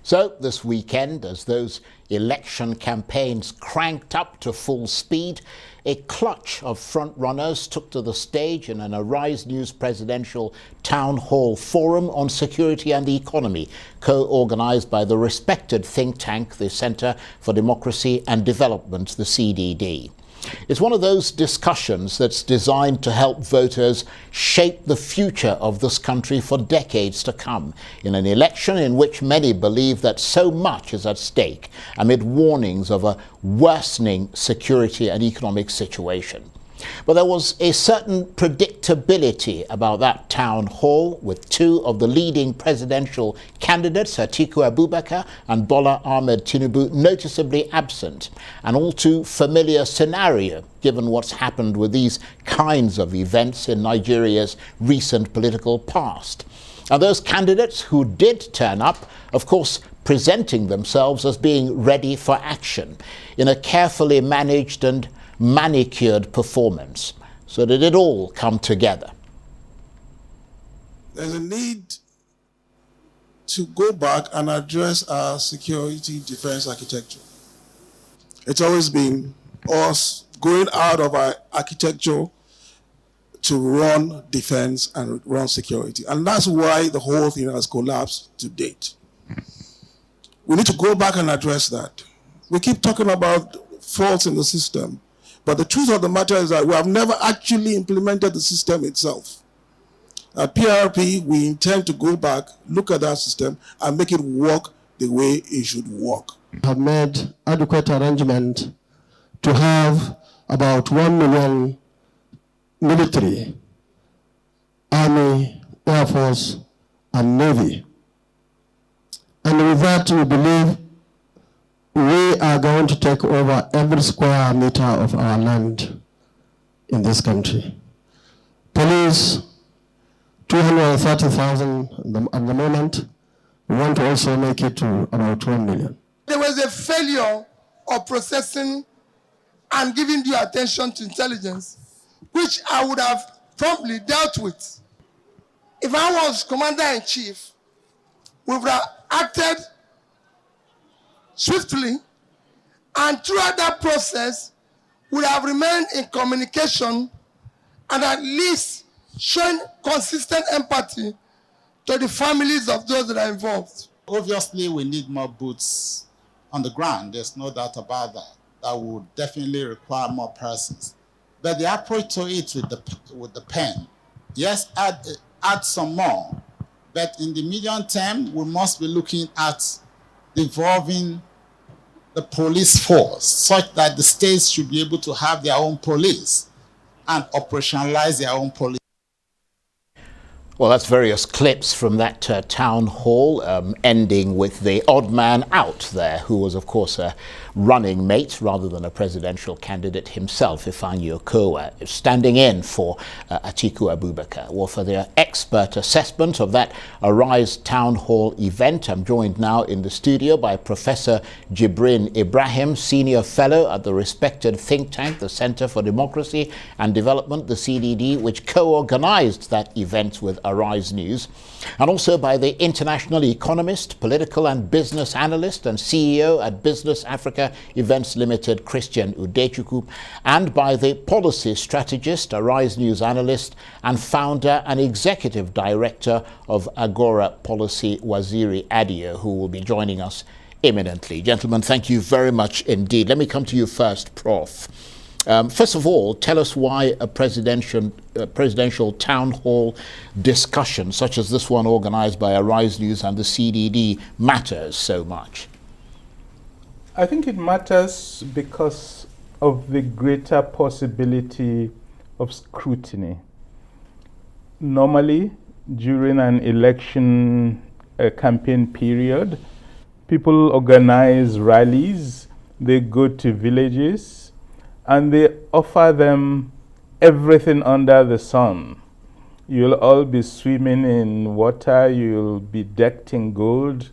So this weekend, as those election campaigns cranked up to full speed, a clutch of frontrunners took to the stage in an Arise News presidential town hall forum on security and the economy, co-organized by the respected think tank, the Center for Democracy and Development, the CDD. It's one of those discussions that's designed to help voters shape the future of this country for decades to come, in an election in which many believe that so much is at stake amid warnings of a worsening security and economic situation. But there was a certain predictability about that town hall, with two of the leading presidential candidates, Atiku Abubakar and Bola Ahmed Tinubu, noticeably absent. An all too familiar scenario, given what's happened with these kinds of events in Nigeria's recent political past. And those candidates who did turn up, of course, presenting themselves as being ready for action in a carefully managed and manicured performance. So did it all come together? There's a need to go back and address our security defense architecture. It's always been us going out of our architecture to run defense and run security. And that's why the whole thing has collapsed to date. We need to go back and address that. We keep talking about faults in the system, but the truth of the matter is that we have never actually implemented the system itself. At PRP, we intend to go back, look at that system, and make it work the way it should work. We have made adequate arrangement to have about 1 million military, Army, Air Force, and Navy. And with that, we believe we are going to take over every square meter of our land in this country. Police, 230,000 at the moment. We want to also make it to about 1 million. There was a failure of processing and giving due attention to intelligence, which I would have promptly dealt with. If I was Commander-in-Chief, we would have acted swiftly, and throughout that process, would have remained in communication and at least shown consistent empathy to the families of those that are involved. Obviously, we need more boots on the ground. There's no doubt about that. That would definitely require more persons. But the approach to it with the pen, yes, add some more. But in the medium term, we must be looking at devolving the police force such that the states should be able to have their own police and operationalize their own police. Well, that's various clips from that town hall, ending with the odd man out there, who was, of course, a running mate rather than a presidential candidate himself, Ifeanyi Okowa, standing in for Atiku Abubakar. Well, for their expert assessment of that Arise Town Hall event, I'm joined now in the studio by Professor Ibrahim, Senior Fellow at the respected think tank, the Center for Democracy and Development, the CDD, which co-organized that event with Arise News, and also by the international economist, political and business analyst and CEO at Business Africa Events Limited, Christian Udechukwu, and by the policy strategist, Arise News analyst and founder and executive director of Agora Policy, Waziri Adio, who will be joining us imminently. Gentlemen, thank you very much indeed. Let me come to you first, Prof. First of all, tell us why a presidential town hall discussion such as this one organized by Arise News and the CDD matters so much. I think it matters because of the greater possibility of scrutiny. Normally, during an election campaign period, people organize rallies, they go to villages, and they offer them everything under the sun. You'll all be swimming in water, you'll be decked in gold,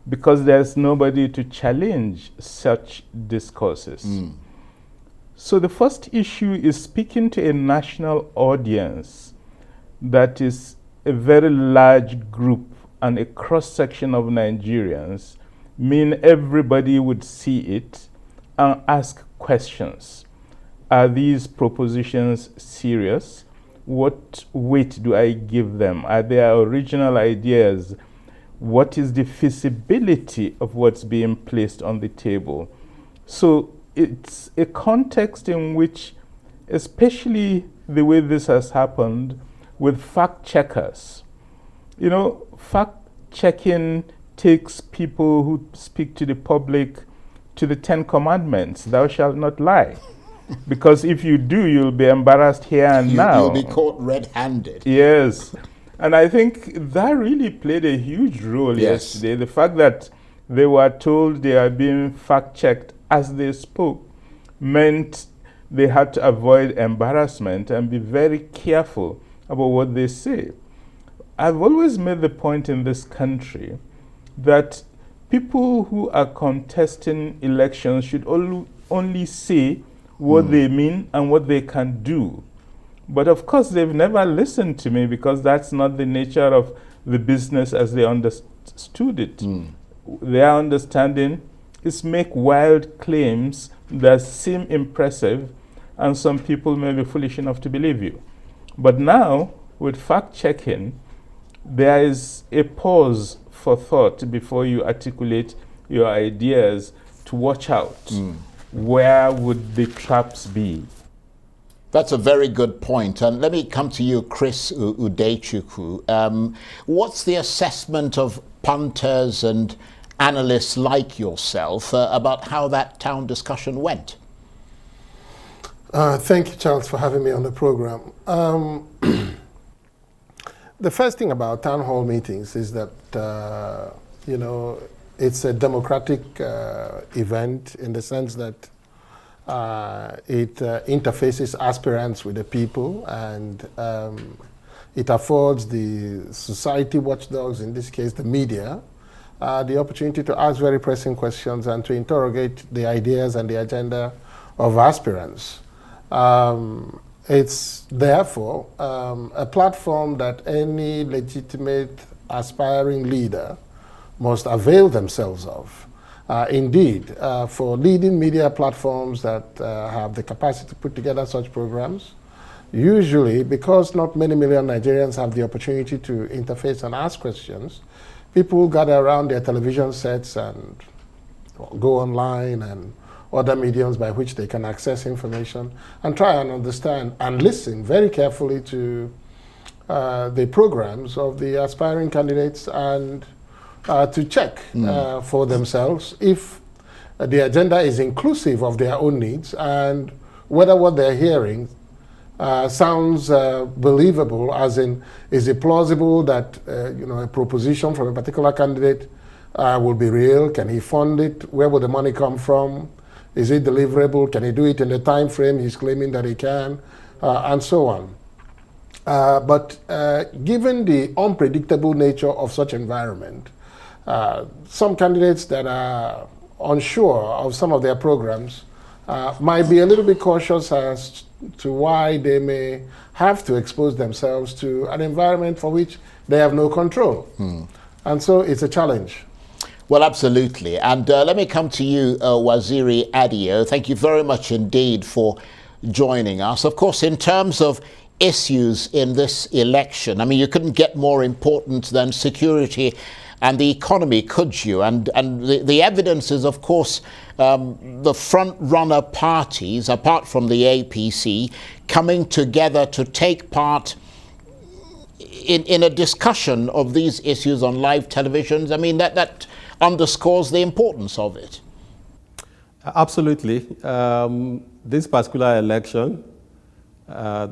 because there's nobody to challenge such discourses. So the first issue is speaking to a national audience that is a very large group and a cross-section of Nigerians mean everybody would see it and ask questions. Are these propositions serious? What weight do I give them? Are there original ideas? What is the feasibility of what's being placed on the table? So it's a context in which, especially the way this has happened with fact checkers, fact checking takes people who speak to the public to the 10 Commandments. Thou shalt not lie. Because if you do, you'll be embarrassed here and now. You'll be caught red-handed. Yes. And I think that really played a huge role yesterday. The fact that they were told they are being fact-checked as they spoke meant they had to avoid embarrassment and be very careful about what they say. I've always made the point in this country that people who are contesting elections should only say what they mean and what they can do. But of course, they've never listened to me because that's not the nature of the business as they understood it. Their understanding is make wild claims that seem impressive, and some people may be foolish enough to believe you. But now, with fact-checking, there is a pause for thought before you articulate your ideas to watch out. Where would the traps be? That's a very good point. And let me come to you, Chris Udechukwu. What's the assessment of punters and analysts like yourself about how that town discussion went? Thank you, Charles, for having me on the program. The first thing about town hall meetings is that, it's a democratic event in the sense that it interfaces aspirants with the people, and it affords the society watchdogs, in this case the media, the opportunity to ask very pressing questions and to interrogate the ideas and the agenda of aspirants. It's therefore a platform that any legitimate aspiring leader must avail themselves of. Indeed, for leading media platforms that have the capacity to put together such programs, usually, because not many million Nigerians have the opportunity to interface and ask questions, people gather around their television sets and go online and other mediums by which they can access information and try and understand and listen very carefully to the programs of the aspiring candidates and to check for themselves if the agenda is inclusive of their own needs and whether what they're hearing sounds believable, as in, is it plausible that a proposition from a particular candidate will be real? Can he fund it? Where will the money come from? Is it deliverable? Can he do it in the time frame he's claiming that he can? And so on. But given the unpredictable nature of such environment, some candidates that are unsure of some of their programs might be a little bit cautious as to why they may have to expose themselves to an environment for which they have no control. And so it's a challenge. Well, absolutely. And let me come to you, Waziri Adio. Thank you very much indeed for joining us. Of course, in terms of issues in this election, I mean, you couldn't get more important than security and the economy, could you? And the evidence is, of course, the front-runner parties, apart from the APC, coming together to take part in a discussion of these issues on live televisions. I mean, that underscores the importance of it. Absolutely. This particular election, there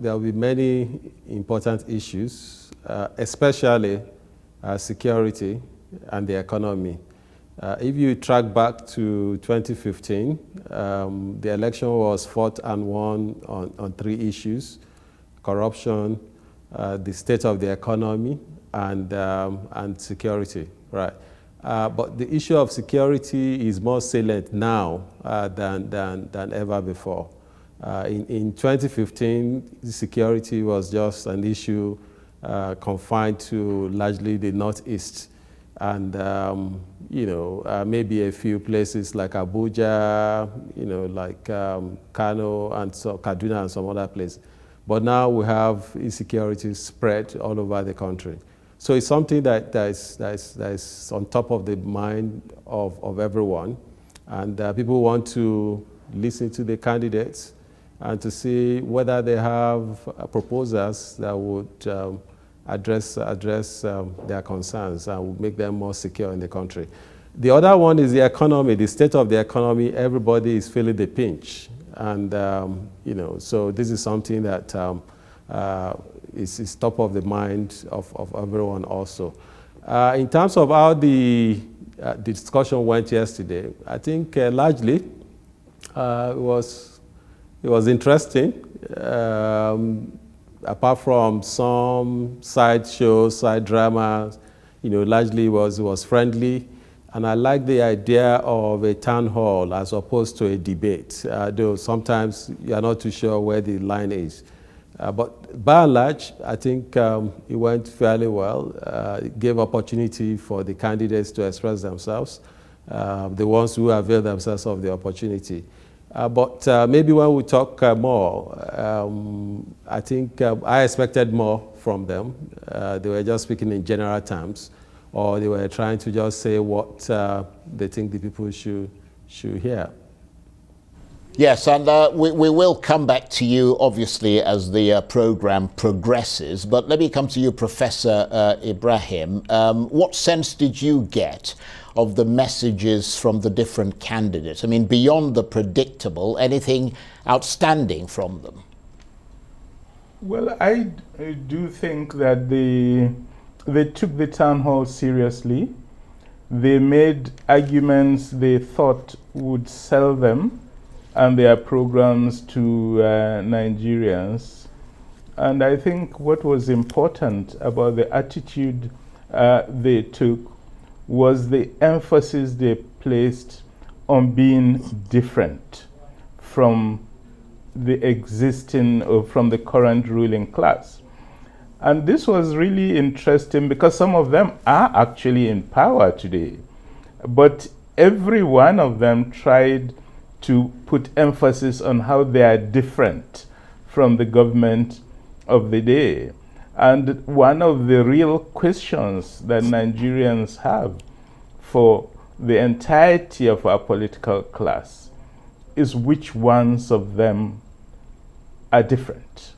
will be many important issues, especially security and the economy. If you track back to 2015, the election was fought and won on 3 issues: corruption, the state of the economy, and security, right? But the issue of security is more salient now than ever before. In 2015, security was just an issue confined to largely the Northeast. and maybe a few places like Abuja, like Kano and so Kaduna and some other places. But now we have insecurity spread all over the country. So it's something that is on top of the mind of everyone. And people want to listen to the candidates and to see whether they have proposals that would address their concerns and would make them more secure in the country. The other one is the economy, the state of the economy. Everybody is feeling the pinch. And, so this is something that is top of the mind of everyone also. In terms of how the discussion went yesterday, I think largely it was interesting. Apart from some side shows, side dramas, largely it was friendly. And I like the idea of a town hall as opposed to a debate, though sometimes you're not too sure where the line is. But by and large, I think it went fairly well. It gave opportunity for the candidates to express themselves, the ones who avail themselves of the opportunity. But maybe when we talk more, I think I expected more from them. They were just speaking in general terms, or they were trying to just say what they think the people should hear. Yes, and we will come back to you, obviously, as the program progresses. But let me come to you, Professor Ibrahim. What sense did you get of the messages from the different candidates? I mean, beyond the predictable, anything outstanding from them? Well, I do think that they took the town hall seriously. They made arguments they thought would sell them and their programs to Nigerians. And I think what was important about the attitude they took was the emphasis they placed on being different from the existing or from the current ruling class. And this was really interesting because some of them are actually in power today. But every one of them tried to put emphasis on how they are different from the government of the day. And one of the real questions that Nigerians have for the entirety of our political class is which ones of them are different.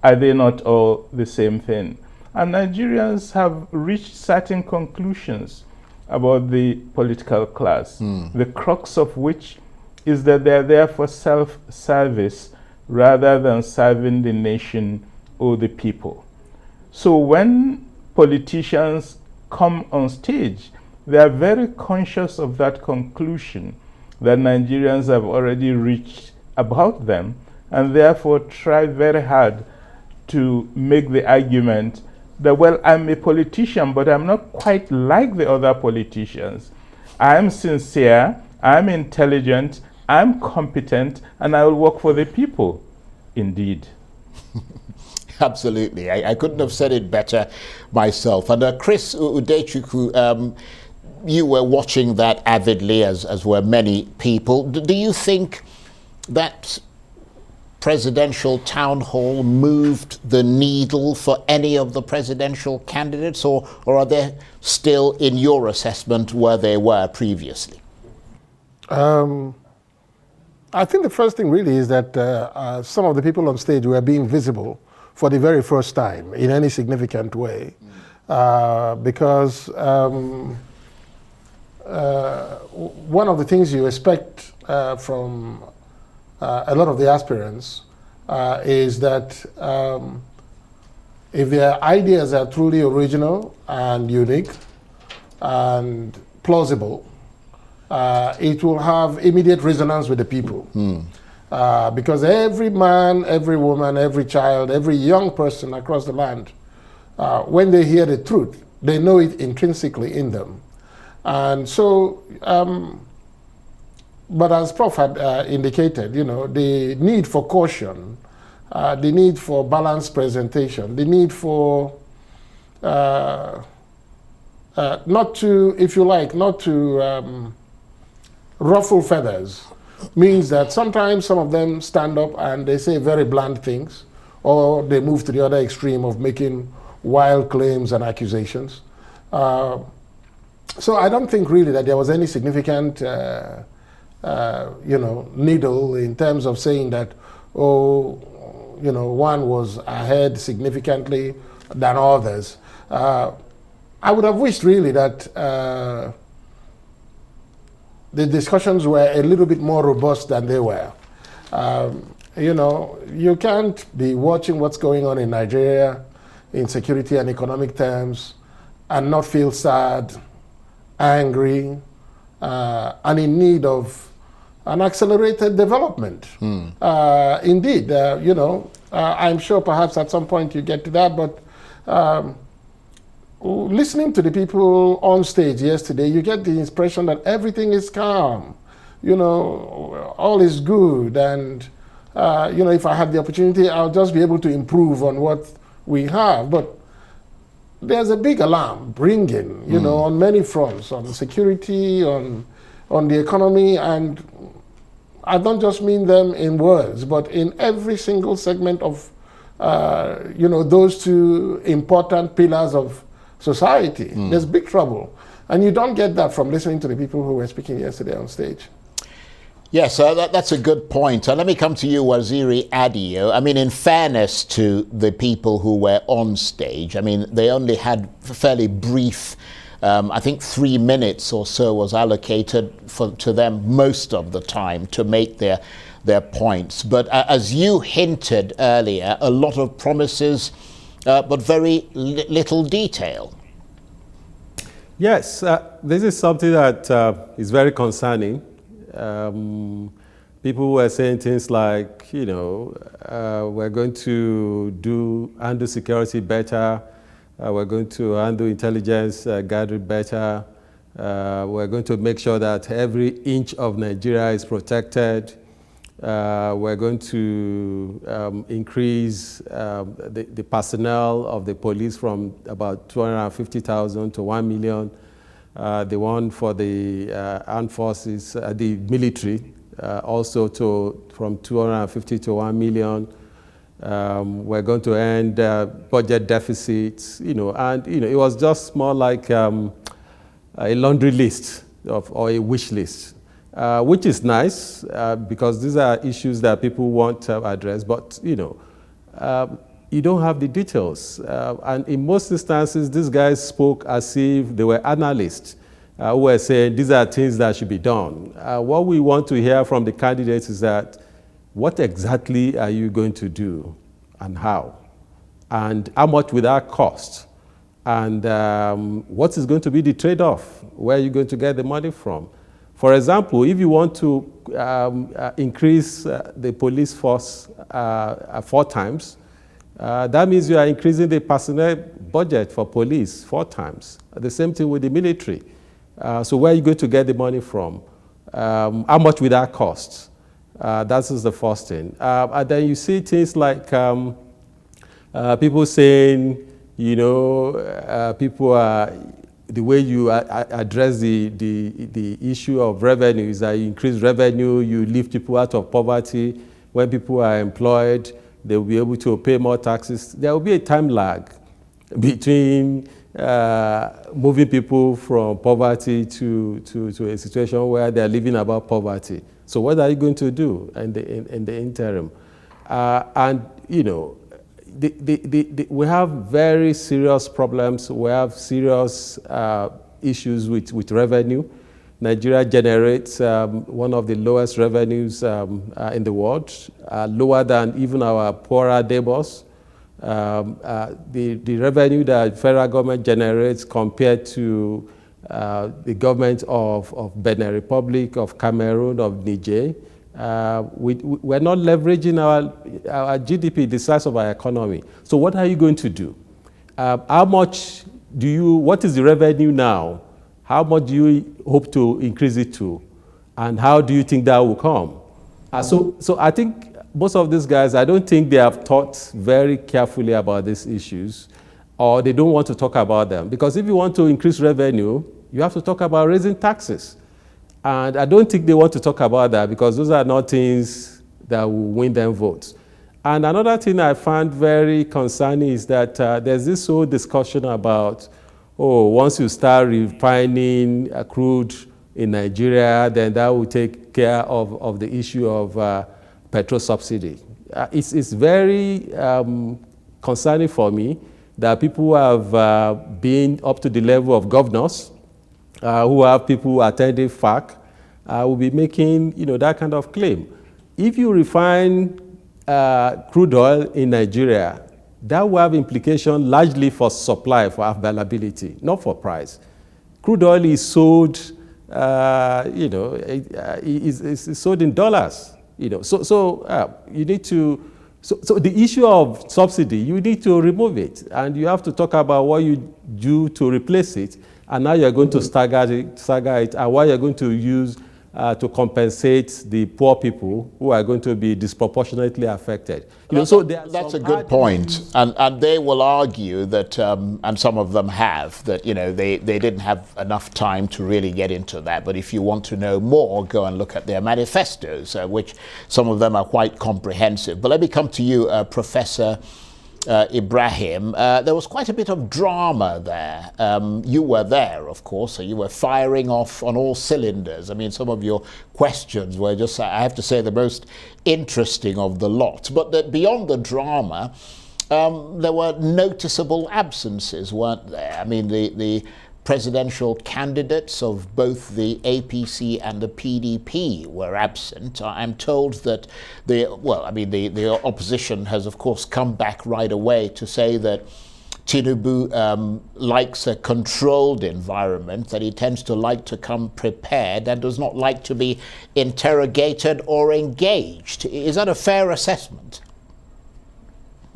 Are they not all the same thing? And Nigerians have reached certain conclusions about the political class, the crux of which is that they're there for self-service rather than serving the nation or the people. So when politicians come on stage, they are very conscious of that conclusion that Nigerians have already reached about them, and therefore try very hard to make the argument that, well, I'm a politician, but I'm not quite like the other politicians. I'm sincere, I'm intelligent, I'm competent, and I will work for the people. Indeed. Absolutely. I couldn't have said it better myself. And Chris Udechukwu, you were watching that avidly, as were many people. Do you think that presidential town hall moved the needle for any of the presidential candidates, or are they still, in your assessment, where they were previously? I think the first thing really is that some of the people on stage were being visible for the very first time in any significant way, because one of the things you expect from a lot of the aspirants is that if their ideas are truly original and unique and plausible, it will have immediate resonance with the people. Because every man, every woman, every child, every young person across the land, when they hear the truth, they know it intrinsically in them. And so, but as Prof had indicated, the need for caution, the need for balanced presentation, the need for not to, if you like, not to ruffle feathers, means that sometimes some of them stand up and they say very blunt things, or they move to the other extreme of making wild claims and accusations. So I don't think really that there was any significant, needle in terms of saying that, one was ahead significantly than others. I would have wished really that the discussions were a little bit more robust than they were. You can't be watching what's going on in Nigeria in security and economic terms and not feel sad, angry, and in need of an accelerated development. Indeed, I'm sure perhaps at some point you get to that, but listening to the people on stage yesterday, you get the impression that everything is calm, all is good, and if I had the opportunity, I'll just be able to improve on what we have. But there's a big alarm ringing, on many fronts, on security, on the economy, and I don't just mean them in words, but in every single segment of, those two important pillars of society. There's big trouble. And you don't get that from listening to the people who were speaking yesterday on stage. Yes, that's a good point. Let me come to you, Waziri Adio. I mean, in fairness to the people who were on stage, I mean, they only had fairly brief, I think 3 minutes or so was allocated to them most of the time to make their points. But as you hinted earlier, a lot of promises, but very little detail. Yes, this is something that is very concerning. People were saying things like, we're going to handle security better, we're going to handle intelligence gathering better, we're going to make sure that every inch of Nigeria is protected, we're going to increase the personnel of the police from about 250,000 to 1 million. The one for the armed forces, the military, also from 250 to 1 million. We're going to end budget deficits, and it was just more like a laundry list or a wish list, which is nice because these are issues that people want to address. But you don't have the details. And in most instances, these guys spoke as if they were analysts who were saying these are things that should be done. What we want to hear from the candidates is that what exactly are you going to do and how? And how much will that cost? And what is going to be the trade-off? Where are you going to get the money from? For example, if you want to increase the police force 4 times, that means you are increasing the personnel budget for police 4 times. The same thing with the military. So where are you going to get the money from? How much will that cost? That is the first thing. And then you see things like people saying, people are, the way you address the issue of revenue is that you increase revenue, you lift people out of poverty. When people are employed, they will be able to pay more taxes. There will be a time lag between moving people from poverty to a situation where they are living above poverty. So what are you going to do in the interim? We have very serious problems. We have serious issues with revenue. Nigeria generates one of the lowest revenues in the world, lower than even our poorer neighbors. The revenue that federal government generates compared to the government of Benin Republic, of Cameroon, of Niger, we're not leveraging our GDP, the size of our economy. So what are you going to do? What is the revenue now? How much do you hope to increase it to? And how do you think that will come? So I think most of these guys, I don't think they have thought very carefully about these issues. or they don't want to talk about them. Because if you want to increase revenue, you have to talk about raising taxes. And I don't think they want to talk about that because those are not things that will win them votes. And another thing I find very concerning is that there's this whole discussion about, oh, once you start refining crude in Nigeria, then that will take care of the issue of petrol subsidy. It's very concerning for me that people who have been up to the level of governors, who have people attending FAC, will be making that kind of claim. If you refine crude oil in Nigeria, that will have implications largely for supply, for availability, not for price. Crude oil is sold, it's sold in dollars. So you need to. So the issue of subsidy, you need to remove it, and you have to talk about what you do to replace it, and now you're going to stagger it, and what you're going to use to compensate the poor people who are going to be disproportionately affected. That's a good point. And they will argue that, and some of them have, that they didn't have enough time to really get into that. But if you want to know more, go and look at their manifestos, which some of them are quite comprehensive. But let me come to you, Professor Ibrahim. There was quite a bit of drama there. You were there, of course, so you were firing off on all cylinders. I mean, some of your questions were just, I have to say, the most interesting of the lot. But beyond the drama, there were noticeable absences, weren't there? I mean, the presidential candidates of both the APC and the PDP were absent. I'm told that the opposition has, of course, come back right away to say that Tinubu likes a controlled environment, that he tends to like to come prepared and does not like to be interrogated or engaged. Is that a fair assessment?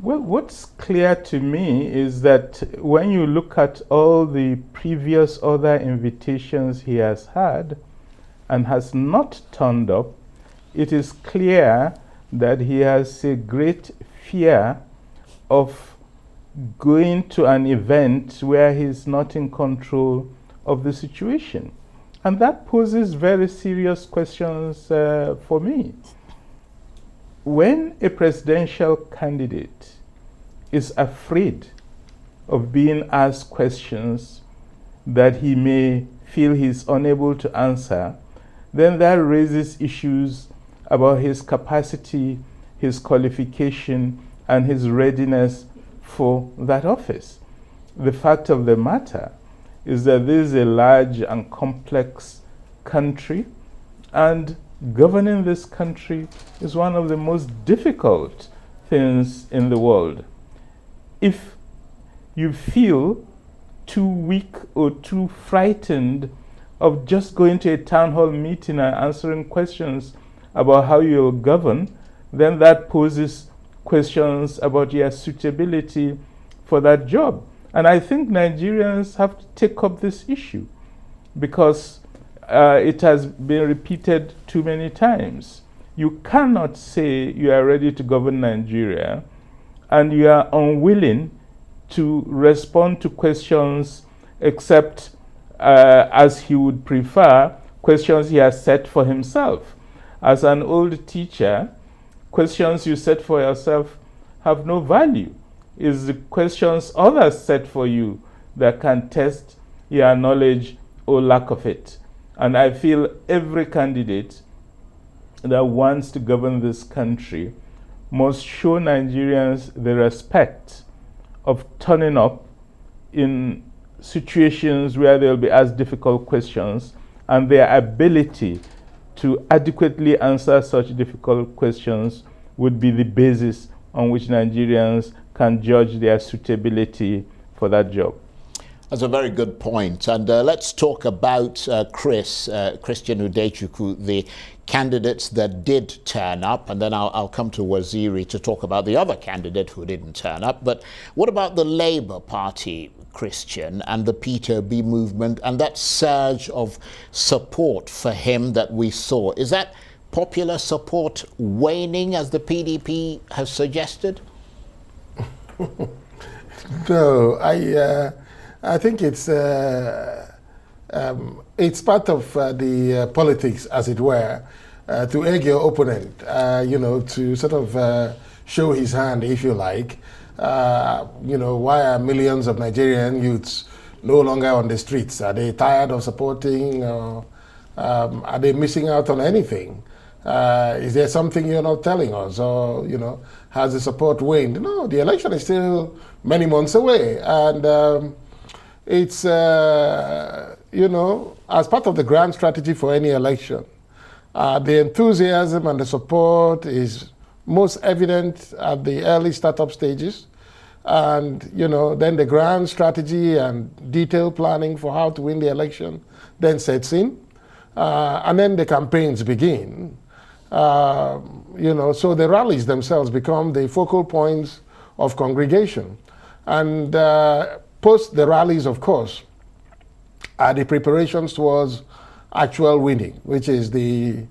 Well, what's clear to me is that when you look at all the previous other invitations he has had and has not turned up, it is clear that he has a great fear of going to an event where he's not in control of the situation. And that poses very serious questions for me. When a presidential candidate is afraid of being asked questions that he may feel he's unable to answer, then that raises issues about his capacity, his qualification, and his readiness for that office. The fact of the matter is that this is a large and complex country, and governing this country is one of the most difficult things in the world. If you feel too weak or too frightened of just going to a town hall meeting and answering questions about how you'll govern, then that poses questions about your suitability for that job. And I think Nigerians have to take up this issue because it has been repeated too many times. You cannot say you are ready to govern Nigeria and you are unwilling to respond to questions except as he would prefer, questions he has set for himself. As an old teacher, questions you set for yourself have no value. It's the questions others set for you that can test your knowledge or lack of it. And I feel every candidate that wants to govern this country must show Nigerians the respect of turning up in situations where they'll be asked difficult questions, and their ability to adequately answer such difficult questions would be the basis on which Nigerians can judge their suitability for that job. That's a very good point. And let's talk about Christian Udechukwu, the candidates that did turn up, and then I'll come to Waziri to talk about the other candidate who didn't turn up. But what about the Labour Party, Christian, and the P2B movement and that surge of support for him that we saw? Is that popular support waning, as the PDP has suggested? No, I think it's part of the politics, as it were, to egg your opponent, to sort of show his hand, if you like. Why are millions of Nigerian youths no longer on the streets? Are they tired of supporting, or are they missing out on anything? Is there something you're not telling us, or has the support waned? No, the election is still many months away, and it's as part of the grand strategy for any election, the enthusiasm and the support is most evident at the early startup stages, and then the grand strategy and detailed planning for how to win the election then sets in, and then the campaigns begin. So the rallies themselves become the focal points of congregation. And post the rallies, of course, are the preparations towards actual winning, which is the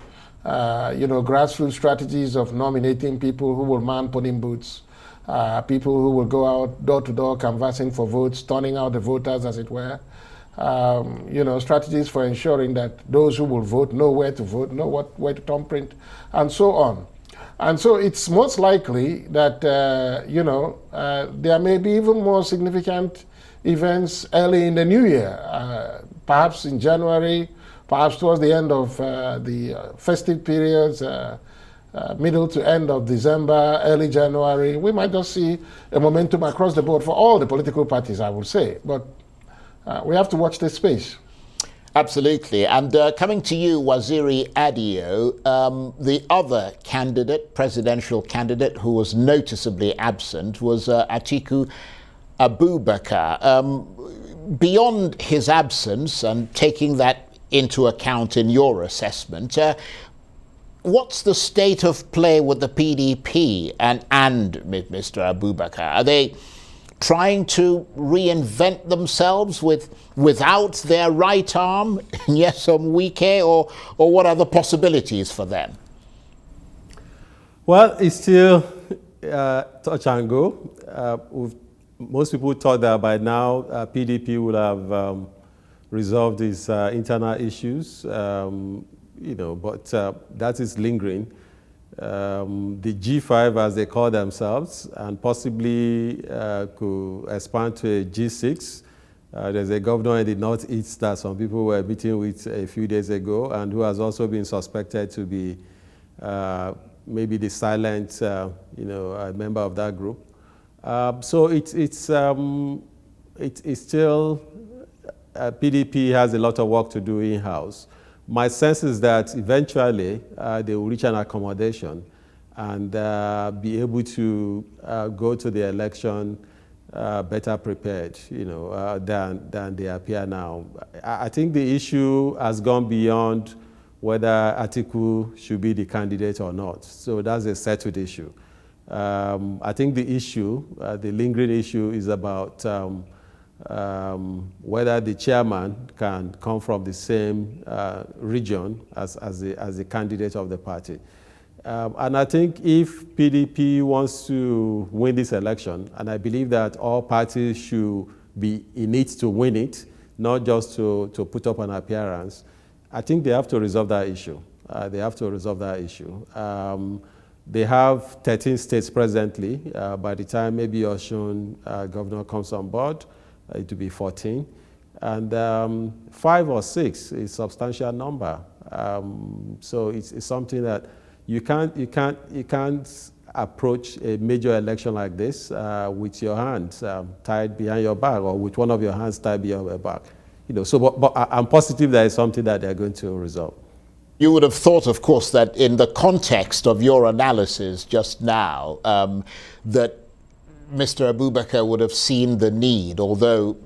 grassroots strategies of nominating people who will man polling booths, people who will go out door to door canvassing for votes, turning out the voters, as it were. Strategies for ensuring that those who will vote know where to vote, know where to thumbprint, and so on. And so it's most likely that, there may be even more significant events early in the new year, perhaps in January, perhaps towards the end of the festive periods, middle to end of December, early January. We might just see a momentum across the board for all the political parties, I would say. But we have to watch this space. Absolutely. And coming to you, Waziri Adio, the other candidate, presidential candidate, who was noticeably absent was Atiku Abubakar. Beyond his absence, and taking that into account in your assessment, what's the state of play with the PDP and Mr. Abubakar? Are they trying to reinvent themselves without their right arm, Nyesom Wike, or what are the possibilities for them? Well, it's still touch and go. Most people thought that by now PDP would have resolved its internal issues, but that is lingering. The G5, as they call themselves, and possibly could expand to a G6. There's a governor in the Northeast that some people were meeting with a few days ago, and who has also been suspected to be maybe the silent, member of that group. So it's still PDP has a lot of work to do in-house. My sense is that eventually they will reach an accommodation and be able to go to the election better prepared, than they appear now. I think the issue has gone beyond whether Atiku should be the candidate or not. So that's a settled issue. I think the issue, the lingering issue, is about whether the chairman can come from the same region as the candidate of the party. And I think if PDP wants to win this election, and I believe that all parties should be in it to win it, not just to put up an appearance, I think they have to resolve that issue. They have 13 states presently. By the time maybe Osun governor comes on board, it will be 14. And 5 or 6 is a substantial number. So it's something that you can't approach a major election like this with your hands tied behind your back, or with one of your hands tied behind your back. But I'm positive that it's something that they're going to resolve. You would have thought, of course, that in the context of your analysis just now, that Mr. Abubakar would have seen the need, although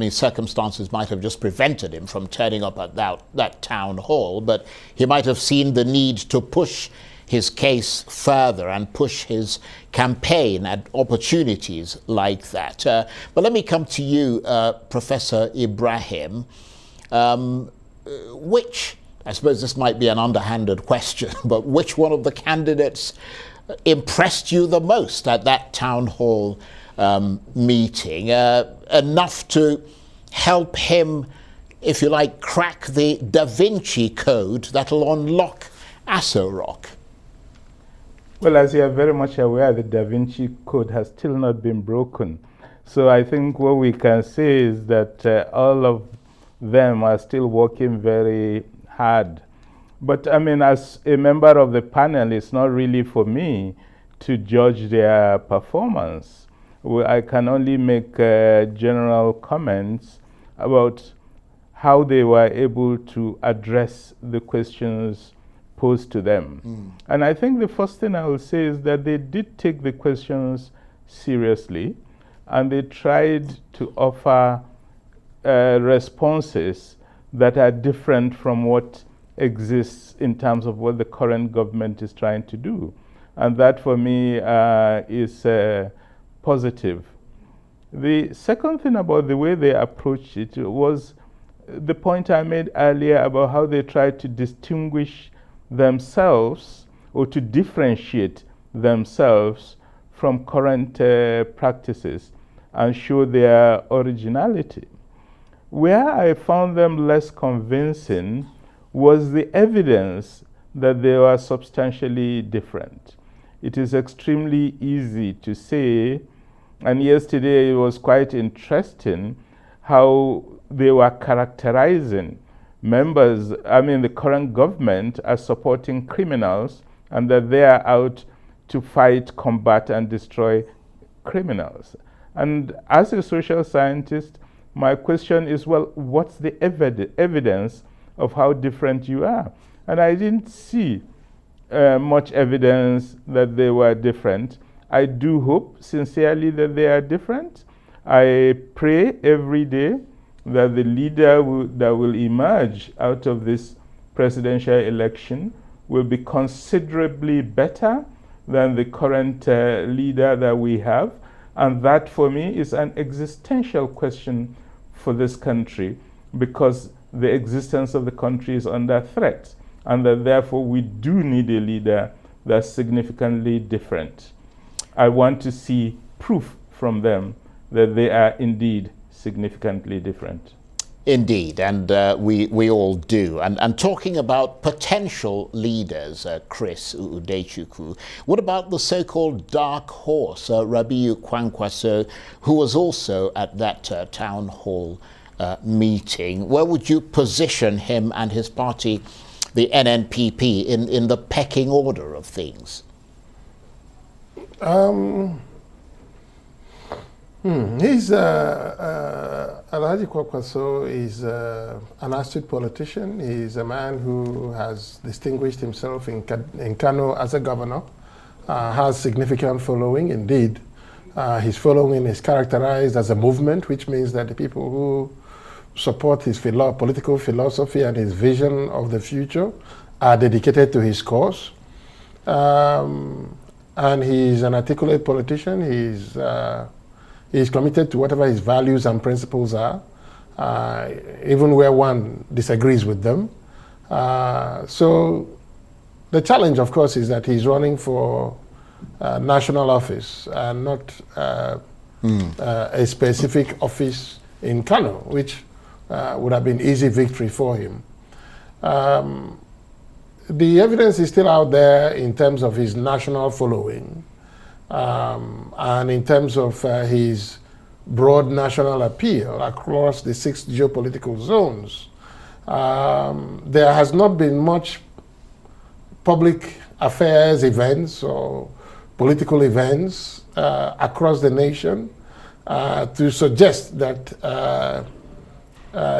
circumstances might have just prevented him from turning up at that town hall, but he might have seen the need to push his case further and push his campaign at opportunities like that. But let me come to you, Professor Ibrahim. Which, I suppose this might be an underhanded question, but which one of the candidates impressed you the most at that town hall meeting, enough to help him, if you like, crack the Da Vinci Code that'll unlock Aso Rock? Well, as you are very much aware, the Da Vinci Code has still not been broken. So I think what we can say is that all of them are still working very hard. But I mean, as a member of the panel, it's not really for me to judge their performance. I can only make general comments about how they were able to address the questions posed to them. And I think the first thing I will say is that they did take the questions seriously, and they tried to offer responses that are different from what exists in terms of what the current government is trying to do. And that for me is positive. The second thing about the way they approached it was the point I made earlier about how they tried to distinguish themselves or to differentiate themselves from current practices and show their originality. Where I found them less convincing was the evidence that they were substantially different. It is extremely easy to say, and yesterday it was quite interesting how they were characterizing members, the current government, as supporting criminals, and that they are out to fight, combat, and destroy criminals. And as a social scientist, my question is, well, what's the evidence of how different you are? And I didn't see much evidence that they were different. I do hope sincerely that they are different. I pray every day that the leader that will emerge out of this presidential election will be considerably better than the current leader that we have. And that, for me, is an existential question for this country, because the existence of the country is under threat, and that therefore we do need a leader that's significantly different. I want to see proof from them that they are indeed significantly different. Indeed, and we all do. And talking about potential leaders, Chris Udechukwu, what about the so-called dark horse, Rabiu Kwankwaso, who was also at that town hall meeting? Where would you position him and his party, the NNPP, in the pecking order of things? He's Alhaji Kwankwaso is an astute politician. He's a man who has distinguished himself in Kano as a governor, has significant following. Indeed, his following is characterized as a movement, which means that the people who support his political philosophy and his vision of the future are dedicated to his cause. And he's an articulate politician. He's committed to whatever his values and principles are, even where one disagrees with them. So the challenge, of course, is that he's running for national office and not a specific office in Kano, which would have been easy victory for him. The evidence is still out there in terms of his national following. And in terms of his broad national appeal across the 6 geopolitical zones, there has not been much public affairs events or political events across the nation to suggest that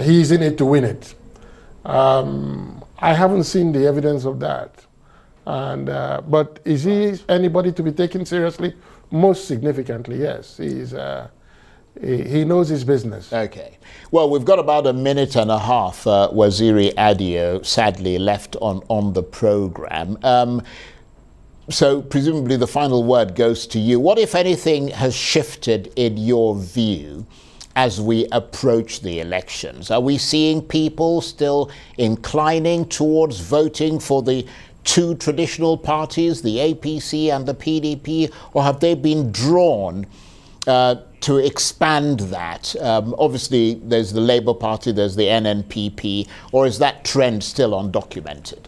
he's in it to win it. I haven't seen the evidence of that. And, but is he anybody to be taken seriously? Most significantly, yes. He knows his business. Okay. Well, we've got about a minute and a half. Waziri Adio sadly left on the program. So presumably the final word goes to you. What, if anything, has shifted in your view as we approach the elections? Are we seeing people still inclining towards voting for the two traditional parties, the APC and the PDP, or have they been drawn to expand that? Obviously, there's the Labour Party, there's the NNPP, or is that trend still undocumented?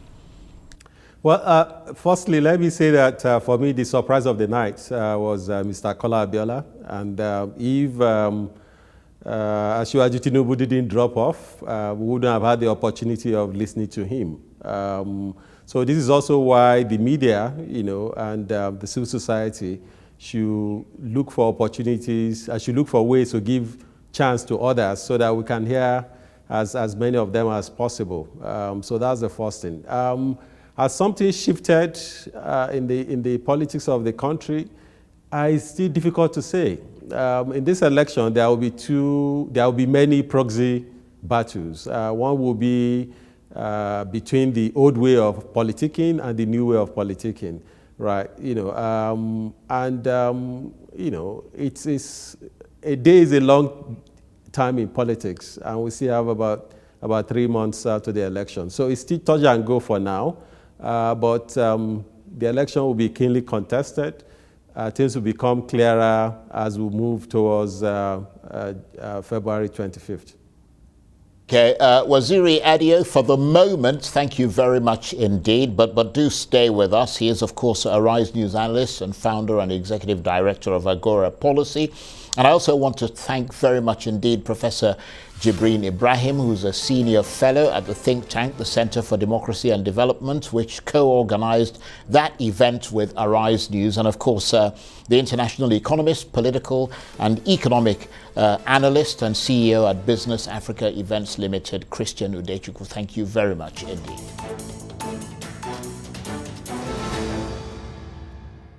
Well, firstly, let me say that for me, the surprise of the night was Mr. Kola Abiola. And if Asiwaju Tinubu didn't drop off, we wouldn't have had the opportunity of listening to him. So this is also why the media, and the civil society should look for opportunities, should look for ways to give chance to others so that we can hear as many of them as possible. So that's the first thing. Has something shifted in the politics of the country? It's still difficult to say. In this election, there will be many proxy battles. One will be between the old way of politicking and the new way of politicking, right? It's a day is a long time in politics, and we still have about 3 months to the election. So it's still touch and go for now. But the election will be keenly contested. Things will become clearer as we move towards February 25th. Okay, Waziri Adio, for the moment, thank you very much indeed, but do stay with us. He is, of course, a Rise News analyst and founder and executive director of Agora Policy. And I also want to thank very much indeed Professor Ibrahim, who's a senior fellow at the think tank, the Center for Democracy and Development, which co-organized that event with Arise News, and of course the international economist, political and economic analyst and CEO at Business Africa Events Limited, Christian Udechukwu. Thank you very much indeed.